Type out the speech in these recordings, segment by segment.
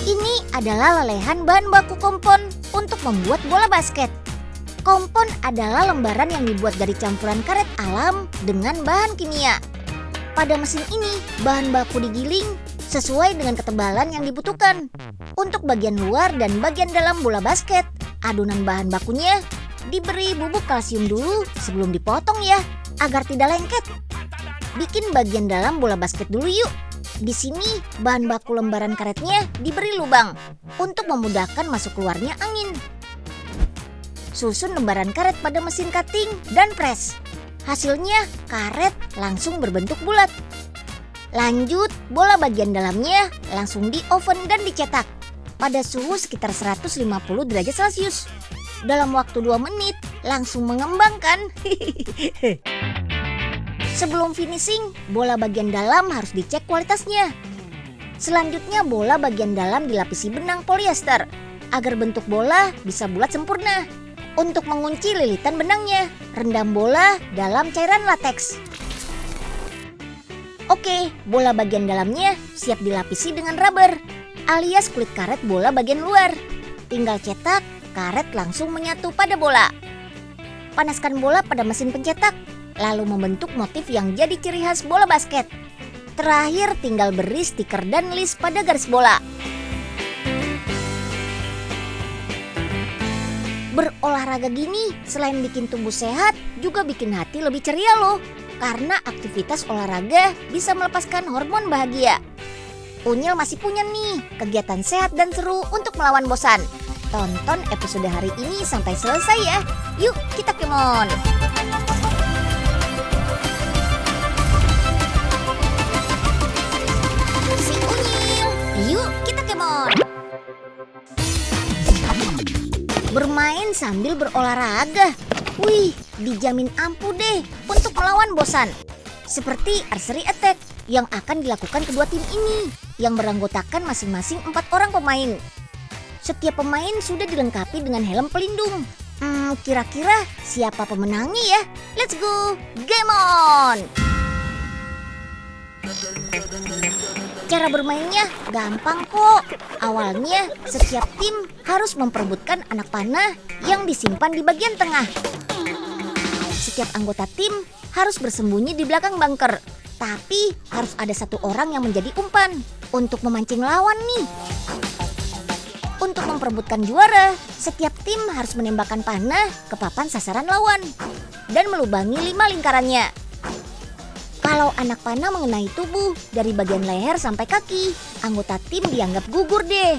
Ini adalah lelehan bahan baku kompon untuk membuat bola basket. Kompon adalah lembaran yang dibuat dari campuran karet alam dengan bahan kimia. Pada mesin ini, bahan baku digiling sesuai dengan ketebalan yang dibutuhkan. Untuk bagian luar dan bagian dalam bola basket, adonan bahan bakunya diberi bubuk kalsium dulu sebelum dipotong ya, agar tidak lengket. Bikin bagian dalam bola basket dulu yuk. Di sini bahan baku lembaran karetnya diberi lubang untuk memudahkan masuk keluarnya angin. Susun lembaran karet pada mesin cutting dan press. Hasilnya karet langsung berbentuk bulat. Lanjut, bola bagian dalamnya langsung di oven dan dicetak pada suhu sekitar 150 derajat Celcius. Dalam waktu 2 menit langsung mengembang kan? Sebelum finishing, bola bagian dalam harus dicek kualitasnya. Selanjutnya bola bagian dalam dilapisi benang polyester agar bentuk bola bisa bulat sempurna. Untuk mengunci lilitan benangnya, rendam bola dalam cairan lateks. Oke, bola bagian dalamnya siap dilapisi dengan rubber alias kulit karet bola bagian luar. Tinggal cetak, karet langsung menyatu pada bola. Panaskan bola pada mesin pencetak, lalu membentuk motif yang jadi ciri khas bola basket. Terakhir tinggal beri stiker dan list pada garis bola. Berolahraga gini selain bikin tubuh sehat, juga bikin hati lebih ceria loh. Karena aktivitas olahraga bisa melepaskan hormon bahagia. Unyil masih punya nih kegiatan sehat dan seru untuk melawan bosan. Tonton episode hari ini sampai selesai ya. Yuk kita kemon! Si Unyil, yuk kita kemon! Bermain sambil berolahraga. Wih, dijamin ampuh deh untuk melawan bosan. Seperti archery attack yang akan dilakukan kedua tim ini, yang beranggotakan masing-masing 4 orang pemain. Setiap pemain sudah dilengkapi dengan helm pelindung. Kira-kira siapa pemenangnya ya? Let's go, game on! Cara bermainnya gampang kok. Awalnya setiap tim harus memperebutkan anak panah yang disimpan di bagian tengah. Setiap anggota tim harus bersembunyi di belakang bunker. Tapi harus ada satu orang yang menjadi umpan untuk memancing lawan nih. Untuk memperebutkan juara, setiap tim harus menembakkan panah ke papan sasaran lawan dan melubangi 5 lingkarannya. Kalau anak panah mengenai tubuh dari bagian leher sampai kaki, anggota tim dianggap gugur deh.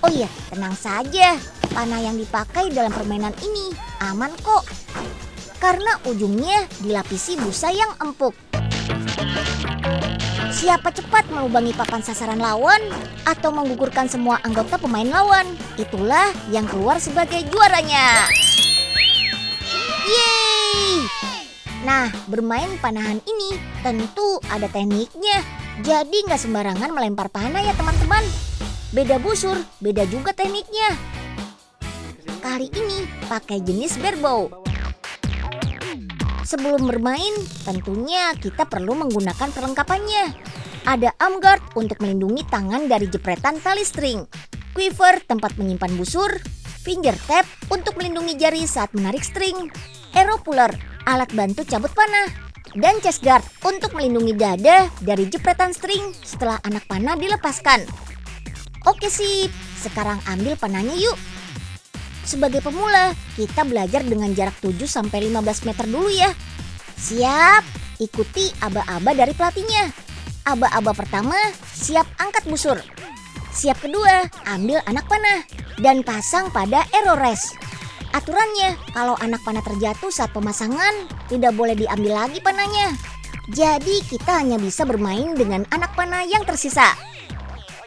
Oh iya, tenang saja. Panah yang dipakai dalam permainan ini aman kok. Karena ujungnya dilapisi busa yang empuk. Siapa cepat melubangi papan sasaran lawan atau menggugurkan semua anggota pemain lawan, itulah yang keluar sebagai juaranya. Yeay! Nah, bermain panahan ini tentu ada tekniknya. Jadi nggak sembarangan melempar panah ya teman-teman. Beda busur, beda juga tekniknya. Kali ini pakai jenis barebow. Sebelum bermain, tentunya kita perlu menggunakan perlengkapannya. Ada arm guard untuk melindungi tangan dari jepretan tali string, quiver tempat menyimpan busur, finger tap untuk melindungi jari saat menarik string, arrow puller alat bantu cabut panah, dan chest guard untuk melindungi dada dari jepretan string setelah anak panah dilepaskan. Oke sip, sekarang ambil panahnya yuk. Sebagai pemula, kita belajar dengan jarak 7-15 meter dulu ya. Siap, ikuti aba-aba dari pelatihnya. Aba-aba pertama, siap angkat busur. Siap kedua, ambil anak panah dan pasang pada arrow rest. Aturannya, kalau anak panah terjatuh saat pemasangan, tidak boleh diambil lagi panahnya. Jadi kita hanya bisa bermain dengan anak panah yang tersisa.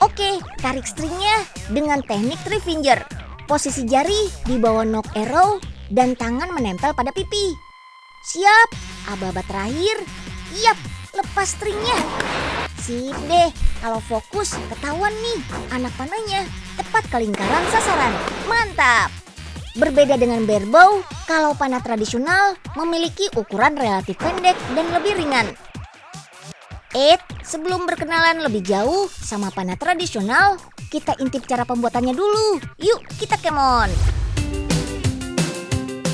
Oke, tarik stringnya dengan teknik three finger. Posisi jari di bawah knock arrow dan tangan menempel pada pipi. Siap, aba-aba terakhir. Yap, lepas stringnya. Sip deh, kalau fokus ketahuan nih anak panahnya tepat ke lingkaran sasaran. Mantap! Berbeda dengan barebow, kalau panah tradisional memiliki ukuran relatif pendek dan lebih ringan. Sebelum berkenalan lebih jauh sama panah tradisional, kita intip cara pembuatannya dulu. Yuk, kita kemon.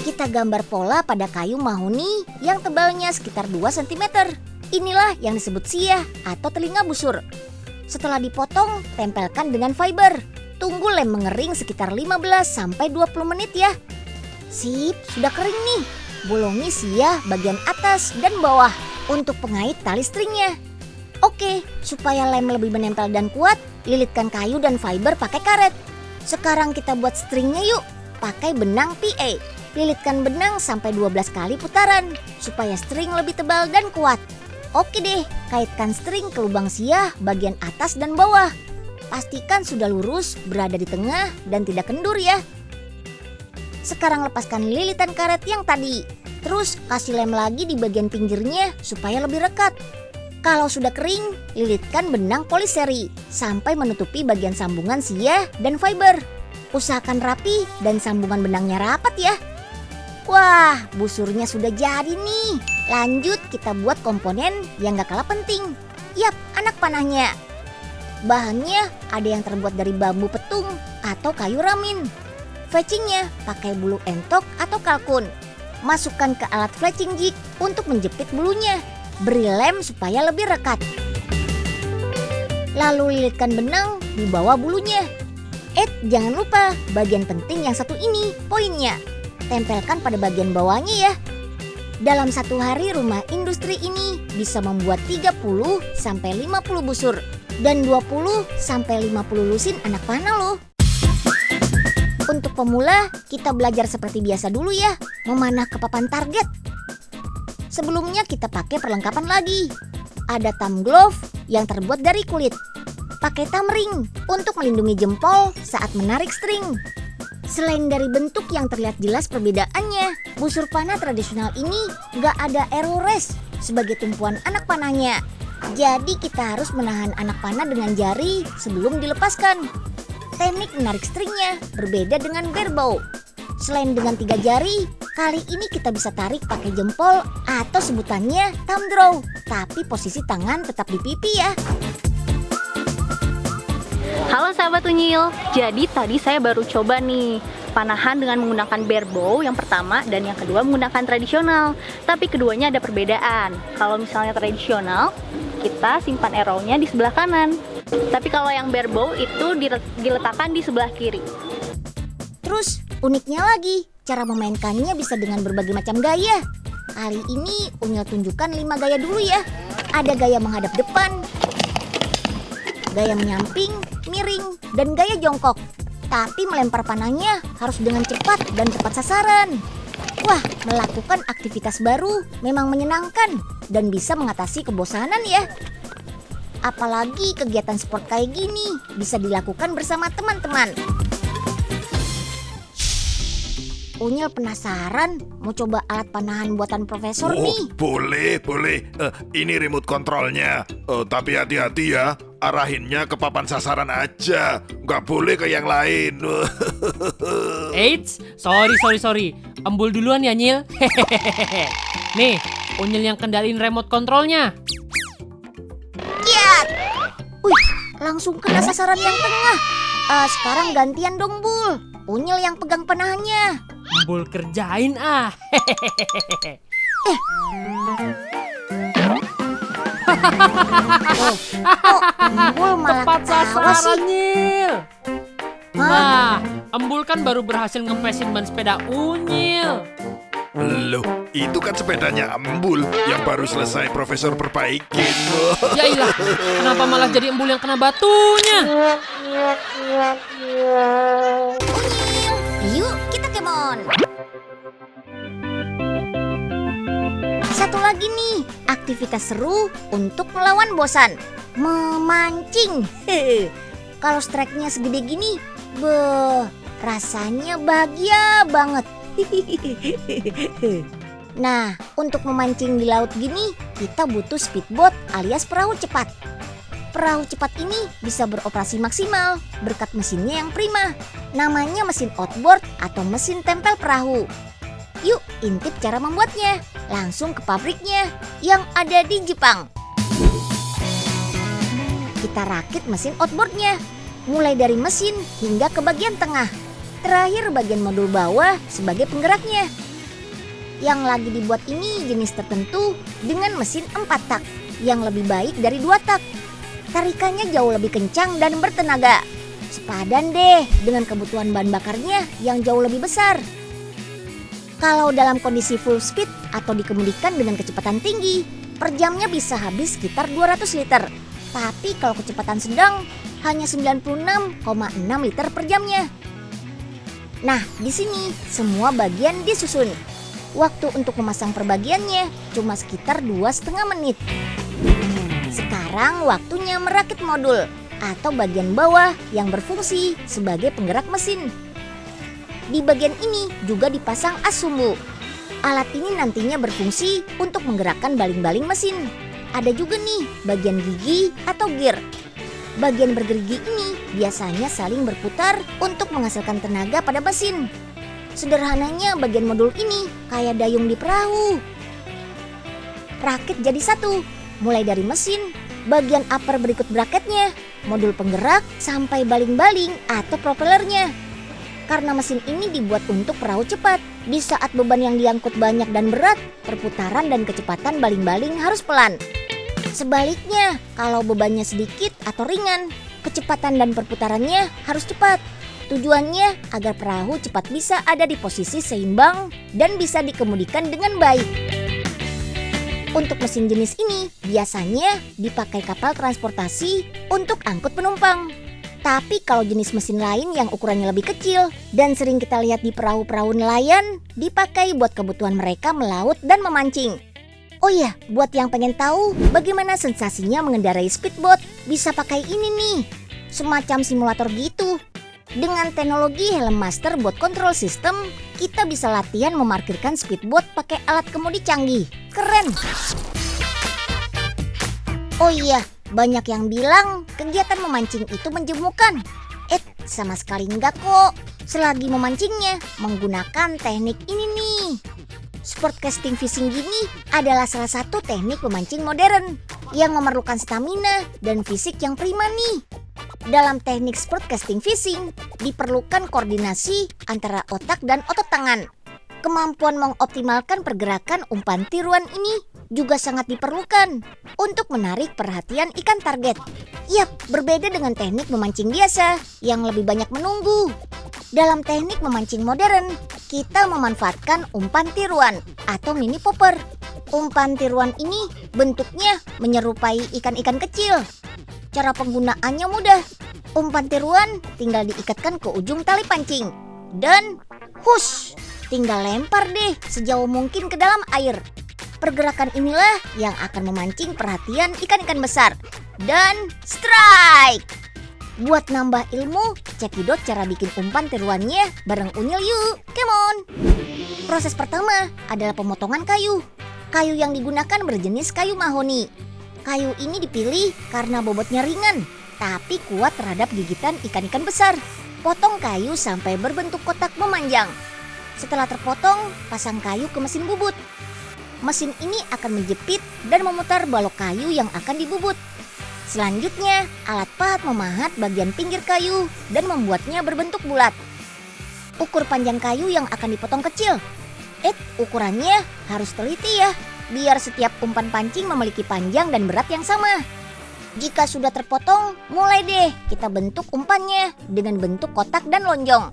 Kita gambar pola pada kayu mahoni yang tebalnya sekitar 2 cm. Inilah yang disebut siah atau telinga busur. Setelah dipotong, tempelkan dengan fiber. Tunggu lem mengering sekitar 15-20 menit ya. Sip, sudah kering nih. Bolongi siah bagian atas dan bawah untuk pengait tali stringnya. Oke, supaya lem lebih menempel dan kuat, lilitkan kayu dan fiber pakai karet. Sekarang kita buat stringnya yuk. Pakai benang PA. Lilitkan benang sampai 12 kali putaran supaya string lebih tebal dan kuat. Oke deh, kaitkan string ke lubang siah bagian atas dan bawah. Pastikan sudah lurus, berada di tengah dan tidak kendur ya. Sekarang lepaskan lilitan karet yang tadi. Terus kasih lem lagi di bagian pinggirnya supaya lebih rekat. Kalau sudah kering, lilitkan benang poliseri sampai menutupi bagian sambungan siah dan fiber. Usahakan rapi dan sambungan benangnya rapat ya. Wah, busurnya sudah jadi nih. Lanjut kita buat komponen yang gak kalah penting. Yap, anak panahnya. Bahannya ada yang terbuat dari bambu petung atau kayu ramin. Fletchingnya pakai bulu entok atau kalkun. Masukkan ke alat fletching jig untuk menjepit bulunya. Beri lem supaya lebih rekat. Lalu lilitkan benang di bawah bulunya. Jangan lupa bagian penting yang satu ini, poinnya. Tempelkan pada bagian bawahnya ya. Dalam satu hari rumah industri ini bisa membuat 30-50 busur dan 20-50 lusin anak panah loh. Untuk pemula, kita belajar seperti biasa dulu ya, memanah ke papan target. Sebelumnya kita pakai perlengkapan lagi. Ada thumb glove yang terbuat dari kulit. Pakai thumb ring untuk melindungi jempol saat menarik string. Selain dari bentuk yang terlihat jelas perbedaannya, busur panah tradisional ini gak ada arrow rest sebagai tumpuan anak panahnya. Jadi kita harus menahan anak panah dengan jari sebelum dilepaskan. Teknik menarik stringnya berbeda dengan barebow. Selain dengan 3 jari, kali ini kita bisa tarik pakai jempol atau sebutannya thumb draw. Tapi posisi tangan tetap di pipi ya. Halo sahabat Unyil, jadi tadi saya baru coba nih panahan dengan menggunakan barebow yang pertama dan yang kedua menggunakan tradisional. Tapi keduanya ada perbedaan. Kalau misalnya tradisional, kita simpan arrow-nya di sebelah kanan. Tapi kalau yang barebow itu diletakkan di sebelah kiri. Terus uniknya lagi, cara memainkannya bisa dengan berbagai macam gaya. Kali ini Unyil tunjukkan 5 gaya dulu ya. Ada gaya menghadap depan, gaya menyamping, miring, dan gaya jongkok. Tapi melempar panahnya harus dengan cepat dan tepat sasaran. Wah, melakukan aktivitas baru memang menyenangkan dan bisa mengatasi kebosanan ya. Apalagi kegiatan sport kayak gini bisa dilakukan bersama teman-teman. Unyil penasaran mau coba alat panahan buatan profesor nih. Boleh. Ini remote kontrolnya. Tapi hati-hati ya, arahinnya ke papan sasaran aja. Nggak boleh ke yang lain. Eits, sorry. Embul duluan ya, Nyil. Nih, Unyil yang kendaliin remote kontrolnya. Kiat! Wih, langsung kena sasaran yang tengah. Sekarang gantian dong, Bul. Unyil yang pegang panahannya. Embul kerjain ah. Embul malah Tepat ketawa sasaran, sih. Nyil. Hah? Nah, Embul kan baru berhasil ngempesin ban sepeda Unyil. Loh, itu kan sepedanya Embul yang baru selesai profesor perbaikin. Yailah, kenapa malah jadi Embul yang kena batunya? Unyil, yuk kita kemon. Satu lagi nih, aktivitas seru untuk melawan bosan. Memancing. Kalau strike-nya segede gini, rasanya bahagia banget. Nah, untuk memancing di laut gini, kita butuh speedboat alias perahu cepat. Perahu cepat ini bisa beroperasi maksimal berkat mesinnya yang prima. Namanya mesin outboard atau mesin tempel perahu. Yuk intip cara membuatnya. Langsung ke pabriknya yang ada di Jepang. kita rakit mesin outboardnya, mulai dari mesin hingga ke bagian tengah. Terakhir bagian modul bawah sebagai penggeraknya. Yang lagi dibuat ini jenis tertentu dengan mesin 4 tak yang lebih baik dari 2 tak. Tarikannya jauh lebih kencang dan bertenaga. Sepadan deh dengan kebutuhan bahan bakarnya yang jauh lebih besar. Kalau dalam kondisi full speed atau dikemudikan dengan kecepatan tinggi, per jamnya bisa habis sekitar 200 liter. Tapi kalau kecepatan sedang, hanya 96,6 liter per jamnya. Nah, di sini semua bagian disusun. Waktu untuk memasang perbagiannya cuma sekitar 2,5 menit. Sekarang waktunya merakit modul atau bagian bawah yang berfungsi sebagai penggerak mesin. Di bagian ini juga dipasang as sumbu. Alat ini nantinya berfungsi untuk menggerakkan baling-baling mesin. Ada juga nih bagian gigi atau gear. Bagian bergerigi ini biasanya saling berputar untuk menghasilkan tenaga pada mesin. Sederhananya bagian modul ini kayak dayung di perahu. Rakit jadi satu, mulai dari mesin, bagian upper berikut bracketnya, modul penggerak, sampai baling-baling atau propellernya. Karena mesin ini dibuat untuk perahu cepat, di saat beban yang diangkut banyak dan berat, perputaran dan kecepatan baling-baling harus pelan. Sebaliknya, kalau bebannya sedikit atau ringan, kecepatan dan perputarannya harus cepat. Tujuannya agar perahu cepat bisa ada di posisi seimbang dan bisa dikemudikan dengan baik. Untuk mesin jenis ini biasanya dipakai kapal transportasi untuk angkut penumpang. Tapi kalau jenis mesin lain yang ukurannya lebih kecil dan sering kita lihat di perahu-perahu nelayan, dipakai buat kebutuhan mereka melaut dan memancing. Oh iya, buat yang pengen tahu bagaimana sensasinya mengendarai speedboat, bisa pakai ini nih, semacam simulator gitu. Dengan teknologi Helm Master Boat Control System, kita bisa latihan memarkirkan speedboat pakai alat kemudi canggih. Keren! Oh iya, banyak yang bilang kegiatan memancing itu menjemukan. Sama sekali enggak kok. Selagi memancingnya menggunakan teknik ini nih. Sport casting fishing gini adalah salah satu teknik memancing modern yang memerlukan stamina dan fisik yang prima nih. Dalam teknik sport casting fishing diperlukan koordinasi antara otak dan otot tangan. Kemampuan mengoptimalkan pergerakan umpan tiruan ini juga sangat diperlukan untuk menarik perhatian ikan target. Yap, berbeda dengan teknik memancing biasa yang lebih banyak menunggu. Dalam teknik memancing modern, kita memanfaatkan umpan tiruan atau mini popper. Umpan tiruan ini bentuknya menyerupai ikan-ikan kecil. Cara penggunaannya mudah. Umpan tiruan tinggal diikatkan ke ujung tali pancing. Dan hush, tinggal lempar deh sejauh mungkin ke dalam air. Pergerakan inilah yang akan memancing perhatian ikan-ikan besar. Dan strike! Buat nambah ilmu, cekidot cara bikin umpan tiruannya bareng Unyil yuk, come on! Proses pertama adalah pemotongan kayu. Kayu yang digunakan berjenis kayu mahoni. Kayu ini dipilih karena bobotnya ringan, tapi kuat terhadap gigitan ikan-ikan besar. Potong kayu sampai berbentuk kotak memanjang. Setelah terpotong, pasang kayu ke mesin bubut. Mesin ini akan menjepit dan memutar balok kayu yang akan dibubut. Selanjutnya, alat pahat memahat bagian pinggir kayu dan membuatnya berbentuk bulat. Ukur panjang kayu yang akan dipotong kecil. Ukurannya harus teliti ya, biar setiap umpan pancing memiliki panjang dan berat yang sama. Jika sudah terpotong, mulai deh kita bentuk umpannya dengan bentuk kotak dan lonjong.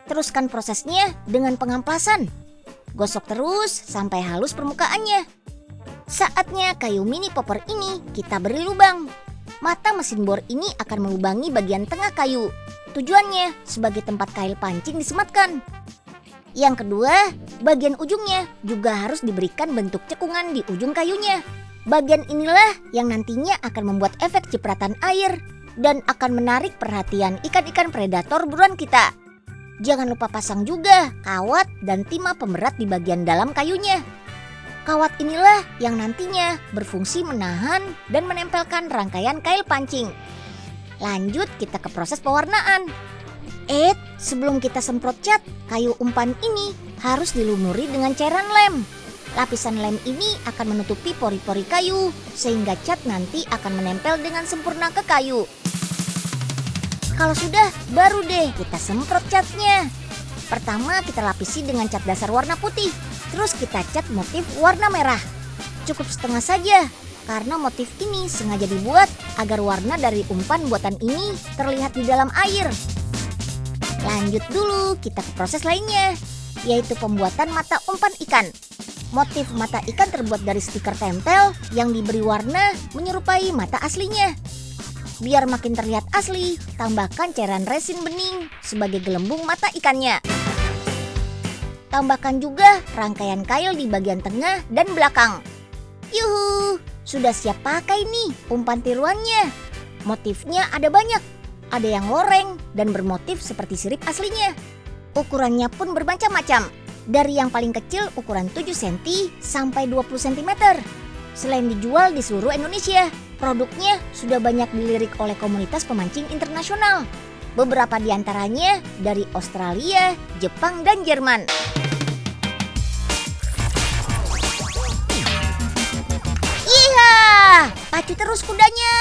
Teruskan prosesnya dengan pengamplasan. Gosok terus sampai halus permukaannya. Saatnya kayu mini popper ini kita beri lubang. Mata mesin bor ini akan melubangi bagian tengah kayu. Tujuannya sebagai tempat kail pancing disematkan. Yang kedua, bagian ujungnya juga harus diberikan bentuk cekungan di ujung kayunya. Bagian inilah yang nantinya akan membuat efek cipratan air dan akan menarik perhatian ikan-ikan predator buruan kita. Jangan lupa pasang juga kawat dan timah pemberat di bagian dalam kayunya. Kawat inilah yang nantinya berfungsi menahan dan menempelkan rangkaian kail pancing. Lanjut kita ke proses pewarnaan. Sebelum kita semprot cat, kayu umpan ini harus dilumuri dengan cairan lem. Lapisan lem ini akan menutupi pori-pori kayu, sehingga cat nanti akan menempel dengan sempurna ke kayu. Kalau sudah, baru deh kita semprot catnya. Pertama kita lapisi dengan cat dasar warna putih, terus kita cat motif warna merah. Cukup setengah saja, karena motif ini sengaja dibuat agar warna dari umpan buatan ini terlihat di dalam air. Lanjut dulu kita ke proses lainnya, yaitu pembuatan mata umpan ikan. Motif mata ikan terbuat dari stiker tempel yang diberi warna menyerupai mata aslinya. Biar makin terlihat asli, tambahkan cairan resin bening sebagai gelembung mata ikannya. Tambahkan juga rangkaian kail di bagian tengah dan belakang. Yuhu, sudah siap pakai nih umpan tiruannya. Motifnya ada banyak, ada yang loreng dan bermotif seperti sirip aslinya. Ukurannya pun bermacam-macam, dari yang paling kecil ukuran 7 cm sampai 20 cm. Selain dijual di seluruh Indonesia, produknya sudah banyak dilirik oleh komunitas pemancing internasional. Beberapa di antaranya dari Australia, Jepang, dan Jerman. Iya, pacu terus kudanya.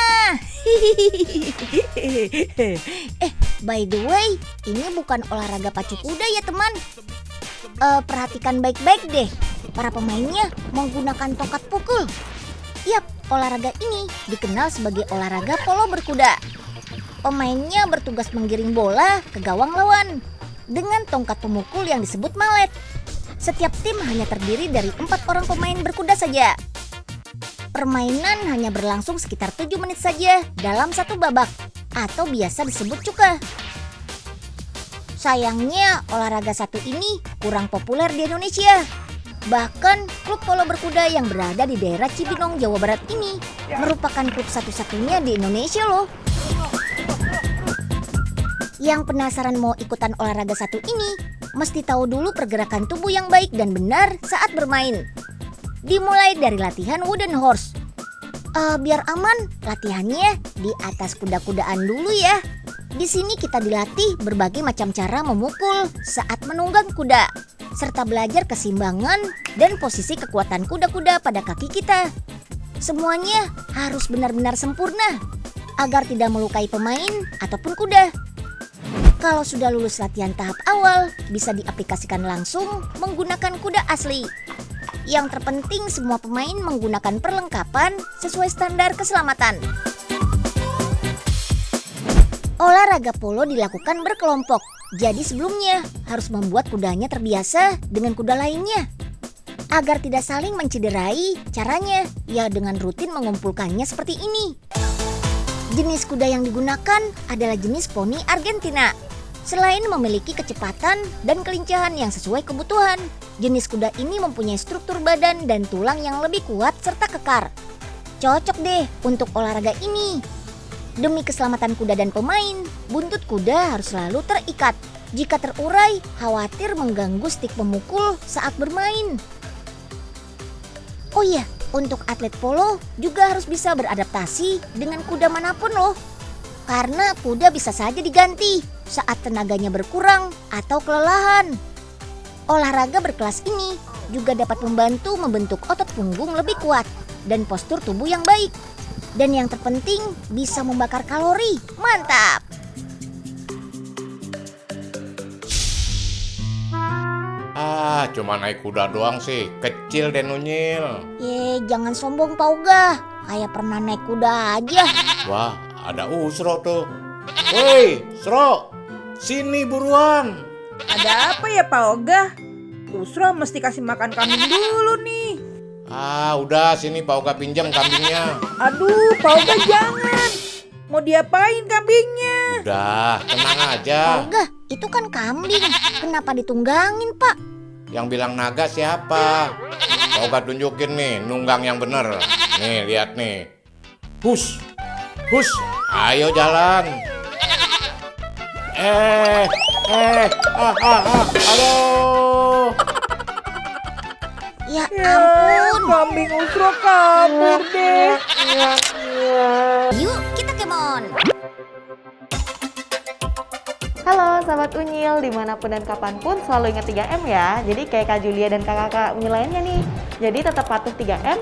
By the way, ini bukan olahraga pacu kuda ya teman. Perhatikan baik-baik deh, para pemainnya menggunakan tongkat pukul. Yap, olahraga ini dikenal sebagai olahraga polo berkuda. Pemainnya bertugas menggiring bola ke gawang lawan dengan tongkat pemukul yang disebut mallet. Setiap tim hanya terdiri dari 4 orang pemain berkuda saja. Permainan hanya berlangsung sekitar 7 menit saja dalam satu babak, atau biasa disebut cuka. Sayangnya olahraga satu ini kurang populer di Indonesia. Bahkan klub polo berkuda yang berada di daerah Cibinong, Jawa Barat ini merupakan klub satu-satunya di Indonesia loh. Yang penasaran mau ikutan olahraga satu ini, mesti tahu dulu pergerakan tubuh yang baik dan benar saat bermain. Dimulai dari latihan wooden horse. Biar aman, latihannya di atas kuda-kudaan dulu ya. Di sini kita dilatih berbagai macam cara memukul saat menunggang kuda, serta belajar keseimbangan dan posisi kekuatan kuda-kuda pada kaki kita. Semuanya harus benar-benar sempurna agar tidak melukai pemain ataupun kuda. Kalau sudah lulus latihan tahap awal, bisa diaplikasikan langsung menggunakan kuda asli. Yang terpenting semua pemain menggunakan perlengkapan sesuai standar keselamatan. Olahraga polo dilakukan berkelompok, jadi sebelumnya harus membuat kudanya terbiasa dengan kuda lainnya. Agar tidak saling mencederai, caranya ya dengan rutin mengumpulkannya seperti ini. Jenis kuda yang digunakan adalah jenis poni Argentina. Selain memiliki kecepatan dan kelincahan yang sesuai kebutuhan, jenis kuda ini mempunyai struktur badan dan tulang yang lebih kuat serta kekar. Cocok deh untuk olahraga ini. Demi keselamatan kuda dan pemain, buntut kuda harus selalu terikat. Jika terurai, khawatir mengganggu stik pemukul saat bermain. Oh iya, untuk atlet polo juga harus bisa beradaptasi dengan kuda manapun loh. Karena kuda bisa saja diganti saat tenaganya berkurang atau kelelahan. Olahraga berkelas ini juga dapat membantu membentuk otot punggung lebih kuat dan postur tubuh yang baik. Dan yang terpenting bisa membakar kalori. Mantap! Cuma naik kuda doang sih. Kecil deh Nunyil. Jangan sombong Pauga. Kayak pernah naik kuda aja. Wah, ada Usro tuh. Woi, Sro, sini buruan. Ada apa ya Pak Oga? Usro mesti kasih makan kambing dulu nih. Udah sini Pak Oga pinjam kambingnya. Aduh, Pak Oga jangan. Mau diapain kambingnya? Udah, tenang aja. Pauga, itu kan kambing. Kenapa ditunggangin, Pak? Yang bilang naga siapa? Pak Oga tunjukin nih, nunggang yang bener. Nih, lihat nih. Hus, hus, ayo jalan. Aduh. Ya ampun. Kambing Usro kabur deh. Yuk, kita kemon. Halo sahabat Unyil, dimanapun dan kapanpun selalu ingat 3M ya. Jadi kayak Kak Julia dan kakak-kakak Unyil lainnya nih. Jadi tetap patuh 3M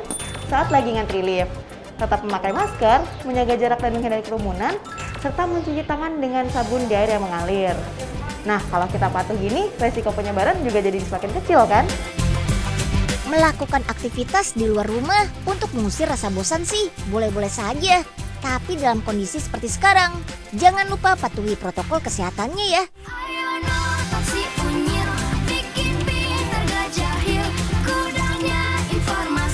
saat lagi ngantri lift. Tetap memakai masker, menjaga jarak dan menghindari kerumunan, serta mencuci tangan dengan sabun di air yang mengalir. Nah, kalau kita patuh gini, resiko penyebaran juga jadi semakin kecil kan? Melakukan aktivitas di luar rumah untuk mengusir rasa bosan sih boleh-boleh saja. Tapi dalam kondisi seperti sekarang, jangan lupa patuhi protokol kesehatannya ya.